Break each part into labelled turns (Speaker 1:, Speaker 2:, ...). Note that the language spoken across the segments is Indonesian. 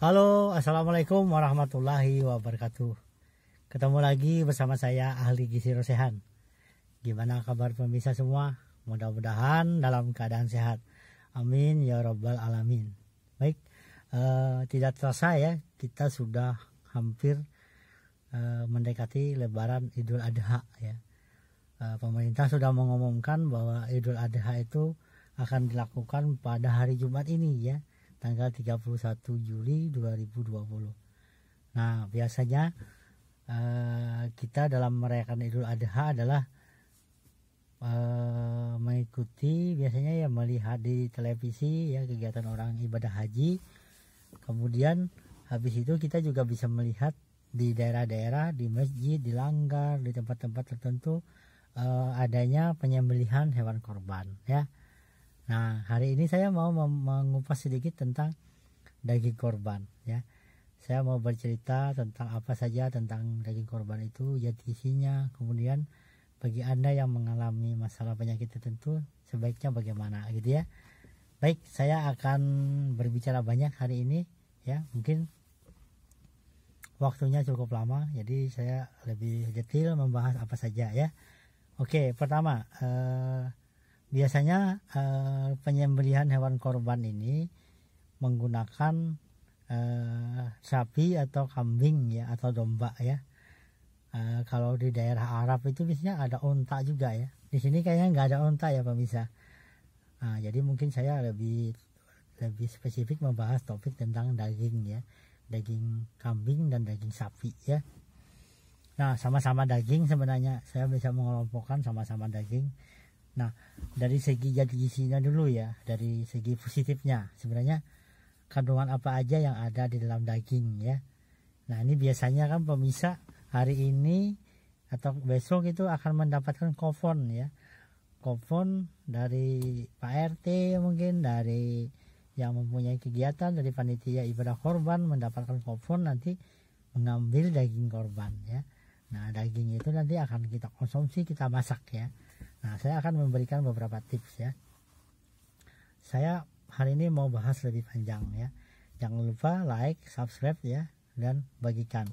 Speaker 1: Halo, assalamualaikum warahmatullahi wabarakatuh. Ketemu lagi bersama saya Ahli Gizi Rosehan. Gimana kabar pemirsa semua? Mudah-mudahan dalam keadaan sehat. Amin ya rabbal alamin. Baik, tidak terasa ya, kita sudah hampir mendekati Lebaran Idul Adha ya. Pemerintah sudah mengumumkan bahwa Idul Adha itu akan dilakukan pada hari Jumat ini ya, tanggal 31 Juli 2020. Nah, biasanya kita dalam merayakan Idul Adha adalah mengikuti, biasanya ya melihat di televisi ya kegiatan orang ibadah haji. Kemudian habis itu kita juga bisa melihat di daerah-daerah, di masjid, di langgar, di tempat-tempat tertentu adanya penyembelihan hewan korban ya. Nah, hari ini saya mau mengupas sedikit tentang daging korban ya. Saya mau bercerita tentang apa saja tentang daging korban itu, zat gizinya, kemudian bagi Anda yang mengalami masalah penyakit tertentu sebaiknya bagaimana gitu ya. Baik, saya akan berbicara banyak hari ini ya. Mungkin waktunya cukup lama, jadi saya lebih detail membahas apa saja ya. Oke, pertama biasanya penyembelihan hewan korban ini menggunakan sapi atau kambing ya, atau domba ya. Kalau di daerah Arab itu biasanya ada unta juga ya. Di sini kayaknya nggak ada unta ya pemirsa. Jadi mungkin saya lebih spesifik membahas topik tentang daging ya, daging kambing dan daging sapi ya. Nah, sama-sama daging sebenarnya, saya bisa mengelompokkan sama-sama daging. Nah, dari segi zat gizinya dulu ya, dari segi positifnya sebenarnya kandungan apa aja yang ada di dalam daging ya. Nah, ini biasanya kan pemirsa hari ini atau besok itu akan mendapatkan kupon ya. Kupon dari Pak RT, mungkin dari yang mempunyai kegiatan, dari panitia ibadah korban mendapatkan kupon nanti mengambil daging korban ya. Nah, daging itu nanti akan kita konsumsi, kita masak ya. Nah, saya akan memberikan beberapa tips ya. Saya hari ini mau bahas lebih panjang ya. Jangan lupa like, subscribe ya, dan bagikan.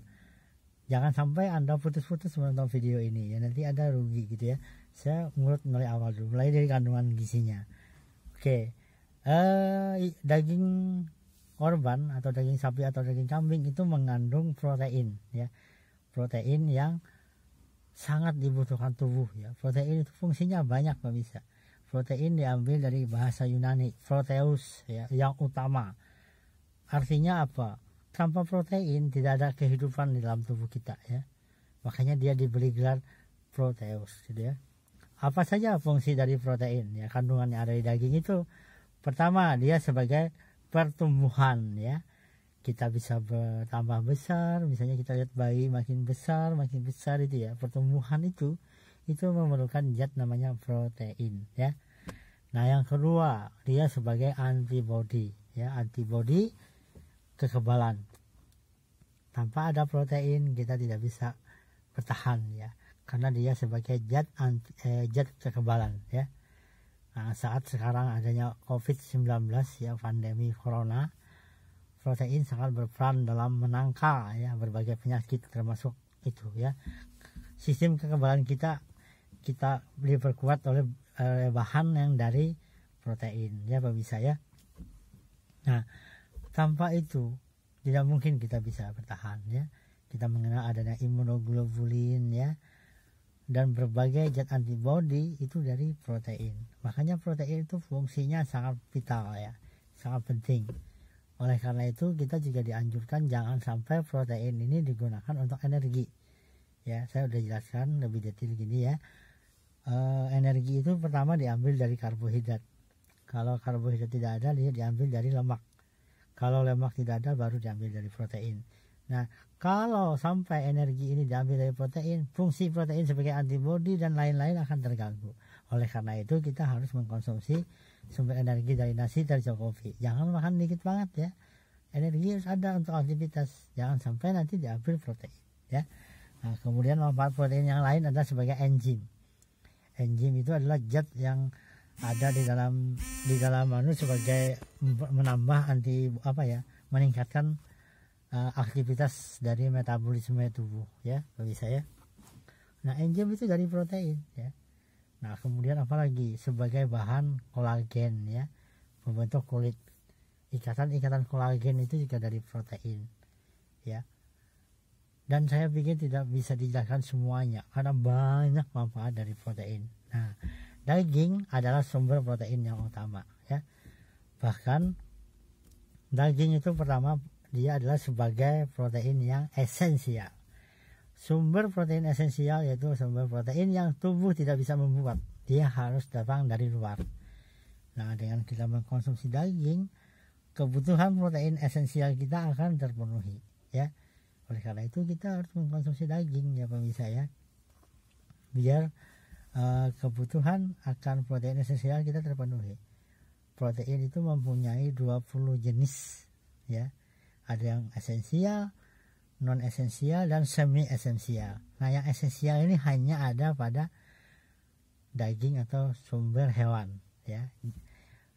Speaker 1: Jangan sampai Anda putus-putus menonton video ini ya, nanti Anda rugi gitu ya. Saya mulai awal dulu, mulai dari kandungan gizinya. Oke, daging korban atau daging sapi atau daging kambing itu mengandung protein ya. Protein yang sangat dibutuhkan tubuh ya. Protein itu fungsinya banyak pemirsa. Protein diambil dari bahasa Yunani proteus ya, yang utama. Artinya apa? Tanpa protein tidak ada kehidupan di dalam tubuh kita ya. Makanya dia diberi gelar proteus gitu ya. Apa saja fungsi dari protein ya, kandungan yang ada di daging itu? Pertama, dia sebagai pertumbuhan ya. Kita bisa bertambah besar, misalnya kita lihat bayi makin besar itu ya, pertumbuhan itu memerlukan zat namanya protein ya. Nah, yang kedua, dia sebagai antibody ya, antibody kekebalan. Tanpa ada protein kita tidak bisa bertahan ya, karena dia sebagai zat kekebalan ya. Nah, saat sekarang adanya COVID-19 ya, pandemi corona, protein sangat berperan dalam menangkal ya berbagai penyakit termasuk itu ya. Sistem kekebalan kita diperkuat oleh bahan yang dari protein ya pemirsa ya. Nah, tanpa itu tidak mungkin kita bisa bertahan ya. Kita mengenal adanya imunoglobulin ya, dan berbagai zat antibody itu dari protein. Makanya protein itu fungsinya sangat vital ya, sangat penting. Oleh karena itu kita juga dianjurkan jangan sampai protein ini digunakan untuk energi ya. Saya udah jelaskan lebih detail gini ya. Energi itu pertama diambil dari karbohidrat. Kalau karbohidrat tidak ada, dia diambil dari lemak. Kalau lemak tidak ada, baru diambil dari protein. Nah, kalau sampai energi ini diambil dari protein, fungsi protein sebagai antibodi dan lain-lain akan terganggu. Oleh karena itu kita harus mengkonsumsi sumber energi dari nasi tercukupi. Jangan makan dikit banget ya. Energi harus ada untuk aktivitas. Jangan sampai nanti diambil protein ya. Nah, kemudian manfaat protein yang lain adalah sebagai enzim. Enzim itu adalah zat yang ada di dalam sebagai menambah meningkatkan aktivitas dari metabolisme tubuh ya bisa ya. Nah enzim itu dari protein ya. Nah kemudian apalagi sebagai bahan kolagen ya, membentuk kulit. Ikatan kolagen itu juga dari protein ya. Dan saya pikir tidak bisa dijelaskan semuanya karena banyak manfaat dari protein. Nah daging adalah sumber protein yang utama ya. Bahkan daging itu pertama dia adalah sebagai protein yang esensial. Sumber protein esensial yaitu sumber protein yang tubuh tidak bisa membuat. Dia harus datang dari luar. Nah, dengan kita mengkonsumsi daging, kebutuhan protein esensial kita akan terpenuhi, ya. Oleh karena itu kita harus mengkonsumsi daging ya pemirsa ya. Biar kebutuhan akan protein esensial kita terpenuhi. Protein itu mempunyai 20 jenis, ya. Ada yang esensial, non esensial dan semi esensial. Nah yang esensial ini hanya ada pada daging atau sumber hewan ya.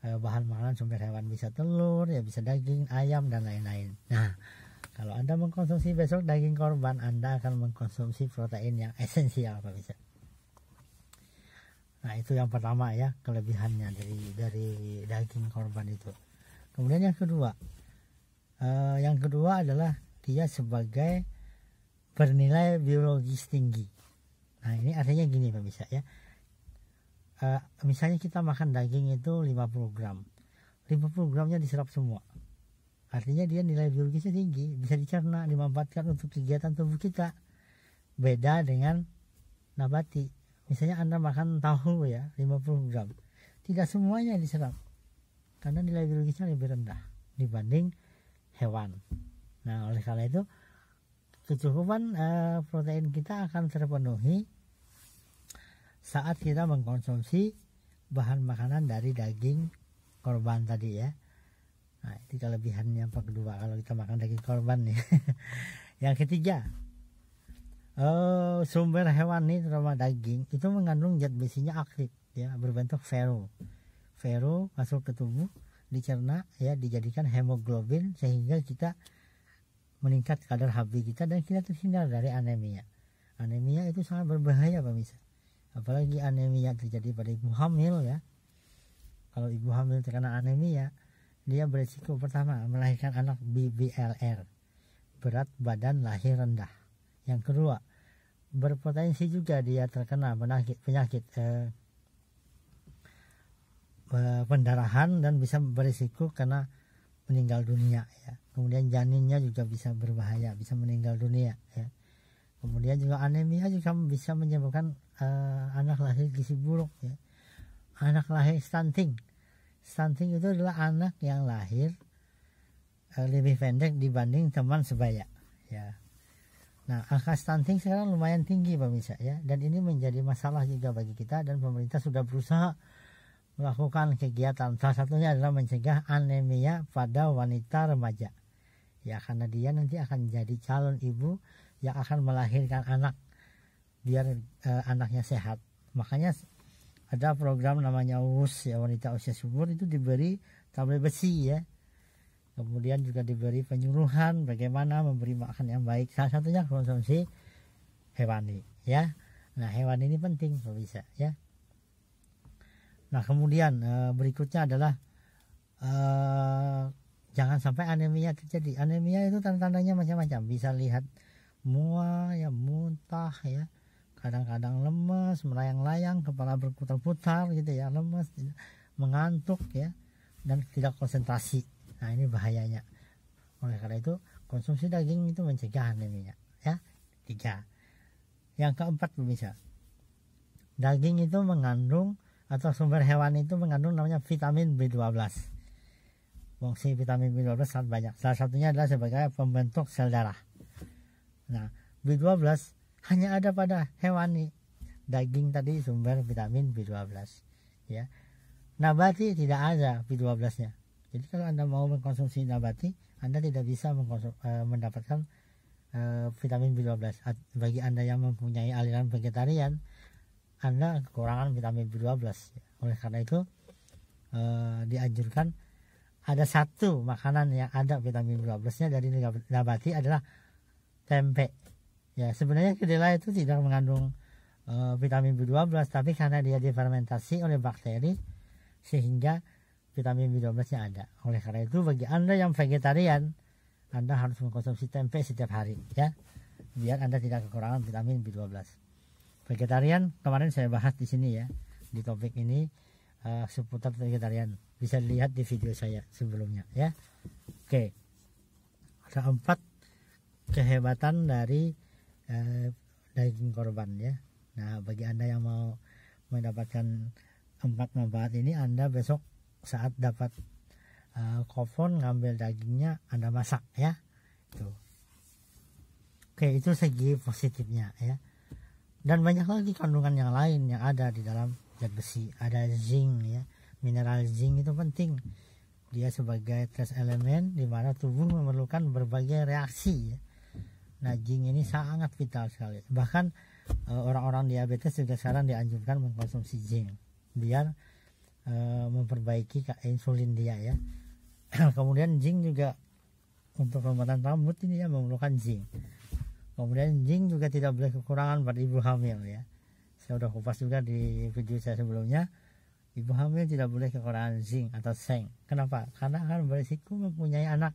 Speaker 1: Bahan makanan sumber hewan bisa telur ya, bisa daging, ayam dan lain-lain. Nah kalau Anda mengkonsumsi besok daging korban, Anda akan mengkonsumsi protein yang esensial pemirsa. Nah itu yang pertama ya, kelebihannya dari daging korban itu. Kemudian yang kedua adalah dia sebagai bernilai biologis tinggi. Nah ini artinya gini pemirsa ya. Misalnya kita makan daging itu 50 gram. 50 gramnya diserap semua. Artinya dia nilai biologisnya tinggi. Bisa dicerna, dimanfaatkan untuk kegiatan tubuh kita. Beda dengan nabati. Misalnya Anda makan tahu ya 50 gram. Tidak semuanya diserap. Karena nilai biologisnya lebih rendah dibanding hewan. Nah oleh karena itu kecukupan protein kita akan terpenuhi saat kita mengkonsumsi bahan makanan dari daging korban tadi ya. Nah itu kelebihannya yang kedua kalau kita makan daging korban nih. Yang ketiga, sumber hewan nih terutama daging itu mengandung zat besinya aktif ya, berbentuk Vero masuk ke tubuh, dicerna ya, dijadikan hemoglobin sehingga kita meningkat kadar HB kita dan kita terhindar dari anemia. Anemia itu sangat berbahaya pemirsa. Apalagi anemia terjadi pada ibu hamil ya. Kalau ibu hamil terkena anemia, dia berisiko pertama melahirkan anak BBLR, berat badan lahir rendah. Yang kedua, berpotensi juga dia terkena penyakit pendarahan dan bisa berisiko kena meninggal dunia ya. Kemudian janinnya juga bisa berbahaya, bisa meninggal dunia ya. Kemudian juga anemia juga bisa menyebabkan anak lahir gizi buruk ya. Anak lahir stunting. Stunting itu adalah anak yang lahir lebih pendek dibanding teman sebaya ya. Nah, angka stunting sekarang lumayan tinggi pemirsa ya, dan ini menjadi masalah juga bagi kita, dan pemerintah sudah berusaha melakukan kegiatan. Salah satunya adalah mencegah anemia pada wanita remaja. Ya, karena dia nanti akan jadi calon ibu yang akan melahirkan anak biar anaknya sehat. Makanya ada program namanya WUS ya, wanita usia subur itu diberi tablet besi ya. Kemudian juga diberi penyuluhan bagaimana memberi makan yang baik. Salah satunya konsumsi hewani ya. Nah hewan ini penting bisa ya. Nah kemudian berikutnya adalah jangan sampai anemia terjadi. Anemia itu tanda-tandanya macam-macam. Bisa lihat mual ya, muntah ya, kadang-kadang lemes, melayang-layang, kepala berputar-putar gitu ya, lemes, mengantuk ya, dan tidak konsentrasi. Nah ini bahayanya. Oleh karena itu konsumsi daging itu mencegah anemia ya. 3. Yang keempat pemirsa, daging itu mengandung atau sumber hewan itu mengandung namanya vitamin B12. Fungsi vitamin B12 sangat banyak. Salah satunya adalah sebagai pembentuk sel darah. Nah B12 hanya ada pada hewani. Daging tadi sumber vitamin B12 ya. Nabati tidak ada B12-nya. Jadi kalau Anda mau mengkonsumsi nabati, Anda tidak bisa mendapatkan vitamin B12. Bagi Anda yang mempunyai aliran vegetarian, Anda kekurangan vitamin B12. Oleh karena itu dianjurkan ada satu makanan yang ada vitamin B12-nya dari nabati adalah tempe. Ya, sebenarnya kedelai itu tidak mengandung vitamin B12, tapi karena dia difermentasi oleh bakteri sehingga vitamin B12-nya ada. Oleh karena itu bagi Anda yang vegetarian, Anda harus mengkonsumsi tempe setiap hari ya, biar Anda tidak kekurangan vitamin B12. Vegetarian kemarin saya bahas di sini ya, di topik ini seputar vegetarian. Bisa dilihat di video saya sebelumnya ya. Oke. Ada 4 kehebatan dari daging korban ya. Nah, bagi Anda yang mau mendapatkan 4 manfaat ini, Anda besok saat dapat kupon ngambil dagingnya, Anda masak ya. Tuh. Oke, itu segi positifnya ya. Dan banyak lagi kandungan yang lain yang ada di dalam zat besi. Ada zinc ya. Mineral zinc itu penting. Dia sebagai trace elemen di mana tubuh memerlukan berbagai reaksi ya. Nah, zinc ini sangat vital sekali. Bahkan orang-orang diabetes juga sekarang dianjurkan mengkonsumsi zinc biar memperbaiki insulin dia ya. Kemudian zinc juga untuk pembuatan rambut ini ya memerlukan zinc. Kemudian zinc juga tidak boleh kekurangan pada ibu hamil ya. Saya sudah kupas juga di video saya sebelumnya. Ibu hamil tidak boleh kekurangan zinc atau seng. Kenapa? Karena akan berisiko mempunyai anak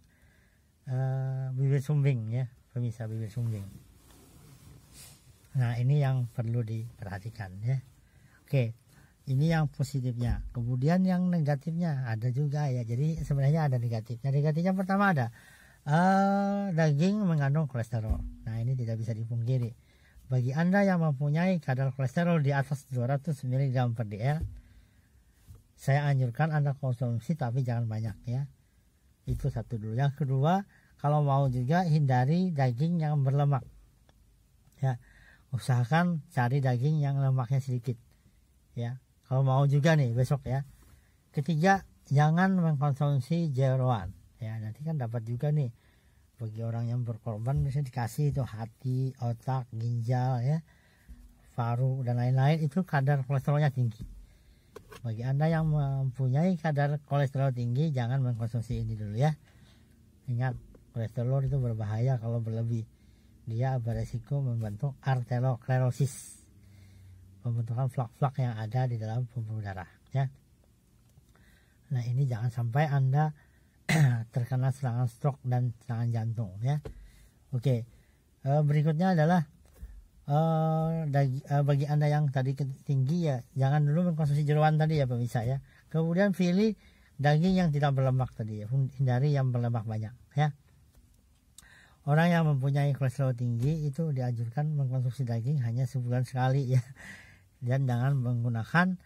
Speaker 1: bibir sumbing ya, pemisah bibir sumbing. Nah, ini yang perlu diperhatikan ya. Oke, ini yang positifnya. Kemudian yang negatifnya ada juga ya. Jadi sebenarnya ada negatifnya. Negatifnya pertama ada daging mengandung kolesterol. Nah, ini tidak bisa dipungkiri. Bagi Anda yang mempunyai kadar kolesterol di atas 200 mg per dl, saya anjurkan Anda konsumsi tapi jangan banyak ya. Itu satu dulu. Yang kedua, kalau mau juga hindari daging yang berlemak ya. Usahakan cari daging yang lemaknya sedikit ya, kalau mau juga nih besok ya. Ketiga, jangan mengkonsumsi jeroan ya. Nanti kan dapat juga nih, bagi orang yang berkorban bisa dikasih itu hati, otak, ginjal ya, paru dan lain-lain, itu kadar kolesterolnya tinggi. Bagi Anda yang mempunyai kadar kolesterol tinggi, jangan mengkonsumsi ini dulu ya. Ingat, kolesterol itu berbahaya kalau berlebih. Dia beresiko membentuk arteriosklerosis, pembentukan flak-flak yang ada di dalam pembuluh darah ya. Nah, ini jangan sampai Anda terkena serangan stroke dan serangan jantung ya. Oke, berikutnya adalah bagi Anda yang tadi tinggi ya, jangan dulu mengkonsumsi jeroan tadi ya pemirsa ya. Kemudian pilih daging yang tidak berlemak tadi ya, hindari yang berlemak banyak ya. Orang yang mempunyai kolesterol tinggi itu dianjurkan mengkonsumsi daging hanya sebulan sekali ya, dan jangan menggunakan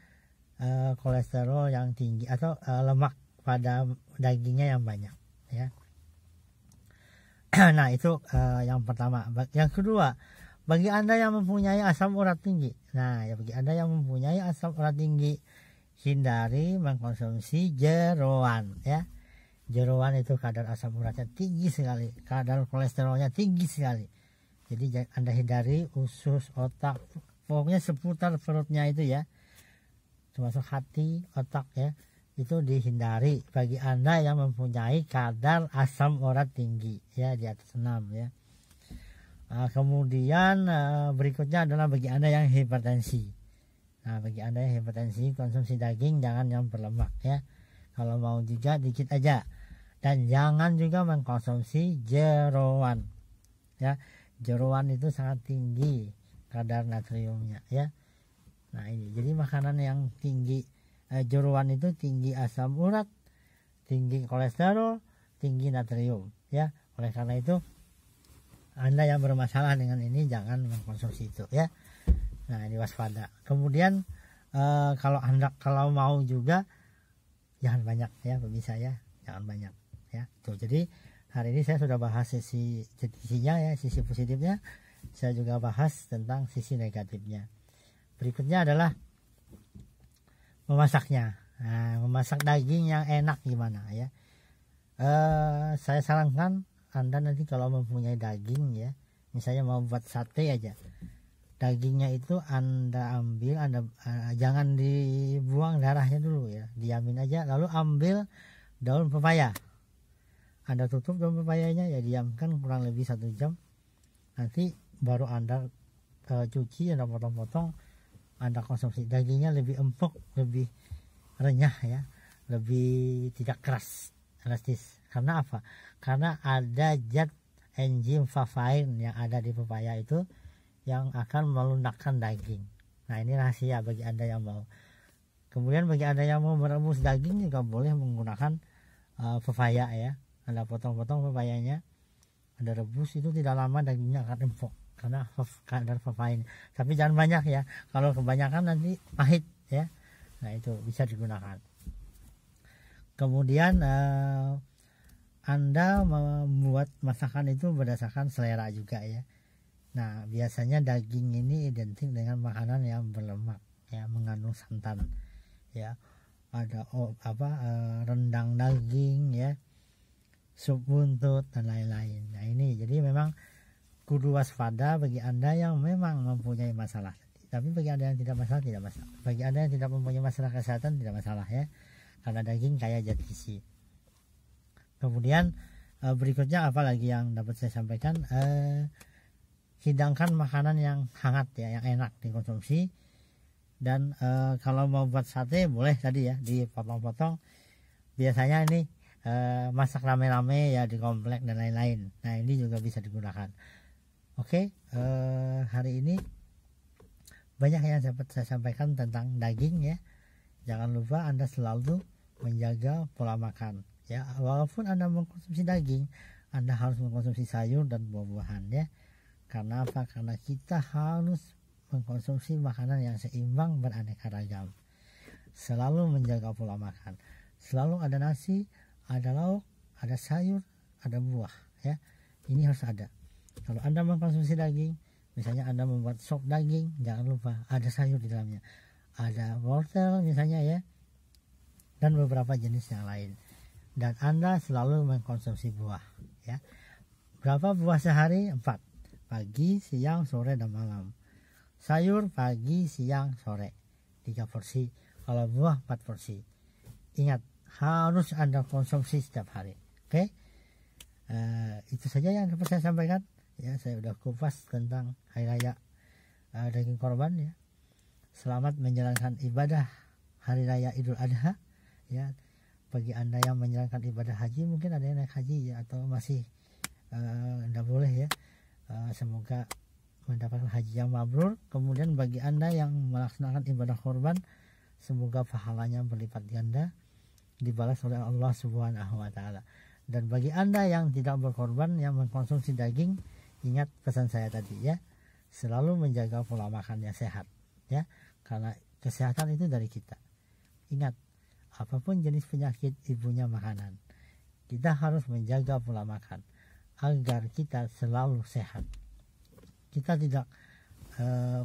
Speaker 1: kolesterol yang tinggi atau lemak pada dagingnya yang banyak ya. Nah, itu yang pertama. Yang kedua, bagi Anda yang mempunyai asam urat tinggi. Nah, ya bagi Anda yang mempunyai asam urat tinggi, hindari mengkonsumsi jeroan ya. Jeroan itu kadar asam uratnya tinggi sekali, kadar kolesterolnya tinggi sekali. Jadi Anda hindari usus, otak, pokoknya seputar perutnya itu ya, termasuk hati, otak ya, itu dihindari bagi Anda yang mempunyai kadar asam urat tinggi ya, di atas 6 ya. Kemudian berikutnya adalah bagi Anda yang hipertensi. Nah, bagi Anda yang hipertensi, konsumsi daging jangan yang berlemak ya. Kalau mau juga dikit aja. Dan jangan juga mengkonsumsi jeroan ya. Jeroan itu sangat tinggi kadar natriumnya ya. Nah, ini jadi makanan yang tinggi jeroan itu tinggi asam urat, tinggi kolesterol, tinggi natrium ya. Oleh karena itu Anda yang bermasalah dengan ini jangan mengkonsumsi itu ya. Nah, ini waspada. Kemudian kalau mau juga jangan banyak ya pemirsa ya, jangan banyak ya. Tuh, jadi hari ini saya sudah bahas sisinya ya, sisi positifnya. Saya juga bahas tentang sisi negatifnya. Berikutnya adalah memasaknya. Nah, memasak daging yang enak gimana ya. Saya sarankan Anda nanti kalau mempunyai daging ya, misalnya mau buat sate aja, dagingnya itu Anda ambil, jangan dibuang darahnya dulu ya, diamin aja, lalu ambil daun pepaya. Anda tutup daun pepayanya, ya diamkan kurang lebih 1 jam. Nanti baru Anda cuci, Anda potong-potong, Anda konsumsi. Dagingnya lebih empuk, lebih renyah ya, lebih tidak keras, elastis. Karena apa? Karena ada zat enzim papain yang ada di pepaya itu yang akan melunakkan daging. Nah, ini rahasia bagi Anda yang mau. Kemudian bagi Anda yang mau merebus daging juga boleh menggunakan pepaya ya. Anda potong-potong pepayanya, Anda rebus, itu tidak lama dagingnya akan empuk karena kadar papain. Tapi jangan banyak ya. Kalau kebanyakan nanti pahit ya. Nah, itu bisa digunakan. Kemudian Anda membuat masakan itu berdasarkan selera juga ya. Nah, biasanya daging ini identik dengan makanan yang berlemak ya, mengandung santan ya. Ada rendang daging ya, sup buntut dan lain-lain. Nah, ini jadi memang kudu waspada bagi Anda yang memang mempunyai masalah. Tapi bagi Anda yang tidak masalah, tidak masalah. Bagi Anda yang tidak mempunyai masalah kesehatan, tidak masalah ya. Karena daging kaya zat gizi. Kemudian berikutnya apa lagi yang dapat saya sampaikan? Hidangkan makanan yang hangat ya, yang enak dikonsumsi. Dan kalau mau buat sate boleh tadi ya, dipotong-potong. Biasanya ini masak rame-rame ya di komplek dan lain-lain. Nah, ini juga bisa digunakan. Oke, hari ini banyak yang dapat saya sampaikan tentang daging ya. Jangan lupa Anda selalu menjaga pola makan ya. Walaupun Anda mengkonsumsi daging, Anda harus mengkonsumsi sayur dan buah-buahan ya. Karena apa? Karena kita harus mengkonsumsi makanan yang seimbang, beraneka ragam. Selalu menjaga pola makan. Selalu ada nasi, ada lauk, ada sayur, ada buah ya. Ini harus ada. Kalau Anda mengkonsumsi daging, misalnya Anda membuat sop daging, jangan lupa ada sayur di dalamnya. Ada wortel misalnya ya, dan beberapa jenis yang lain. Dan Anda selalu mengkonsumsi buah ya. Berapa buah sehari? 4. Pagi, siang, sore, dan malam. Sayur pagi, siang, sore 3 porsi. Kalau buah 4 porsi. Ingat, harus Anda konsumsi setiap hari. Oke? Itu saja yang dapat saya sampaikan ya. Saya sudah kupas tentang hari raya daging korban ya. Selamat menjalankan ibadah hari raya Idul Adha ya. Bagi Anda yang menjalankan ibadah haji, mungkin ada yang naik haji ya, atau masih tidak boleh ya. Semoga mendapatkan haji yang mabrur. Kemudian bagi Anda yang melaksanakan ibadah korban, semoga pahalanya berlipat ganda dibalas oleh Allah Subhanahu wa taala. Dan bagi Anda yang tidak berkorban, yang mengkonsumsi daging, ingat pesan saya tadi ya. Selalu menjaga pola makan yang sehat ya. Karena kesehatan itu dari kita. Ingat, apapun jenis penyakit, ibunya makanan. Kita harus menjaga pola makan agar kita selalu sehat. Kita tidak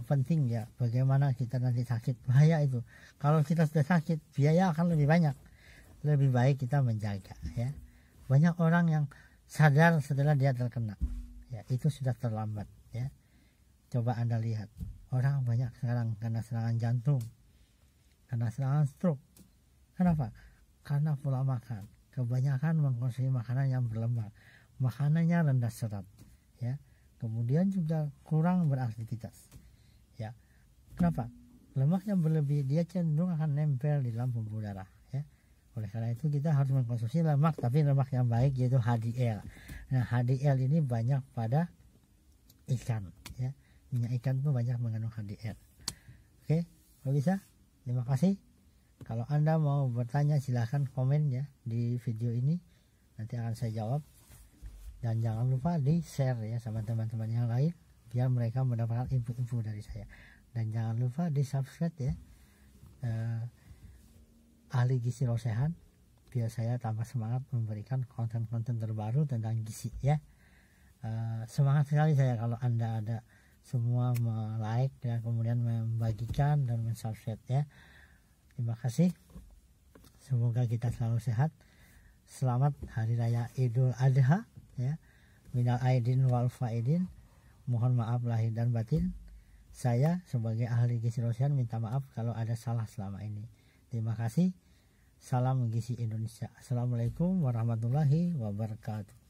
Speaker 1: penting ya bagaimana kita nanti sakit, bahaya itu. Kalau kita sudah sakit, biaya akan lebih banyak. Lebih baik kita menjaga ya. Banyak orang yang sadar setelah dia terkena ya, itu sudah terlambat ya. Coba Anda lihat, orang banyak sekarang kena serangan jantung, kena serangan stroke. Kenapa? Karena pola makan. Kebanyakan mengkonsumsi makanan yang berlemak, makanannya rendah serat ya. Kemudian juga kurang beraktivitas ya. Kenapa? Lemak yang berlebih dia cenderung akan nempel di dalam pembuluh darah ya. Oleh karena itu kita harus mengkonsumsi lemak, tapi lemak yang baik, yaitu HDL. Nah, HDL ini banyak pada ikan ya. Minyak ikan itu banyak mengandung HDL. Oke, kalau bisa, terima kasih. Kalau Anda mau bertanya silahkan komen ya di video ini, nanti akan saya jawab. Dan jangan lupa di share ya sama teman-teman yang lain, biar mereka mendapatkan info-info dari saya. Dan jangan lupa di subscribe ya, Ahli Gizi Rosehan, biar saya tambah semangat memberikan konten-konten terbaru tentang gizi ya. Semangat sekali saya kalau Anda ada semua like dan kemudian membagikan dan mensubscribe ya. Terima kasih. Semoga kita selalu sehat. Selamat Hari Raya Idul Adha ya. Minal aidin wal faidin. Mohon maaf lahir dan batin. Saya sebagai ahli gizi Rosehan minta maaf kalau ada salah selama ini. Terima kasih. Salam Gizi Indonesia. Assalamualaikum warahmatullahi wabarakatuh.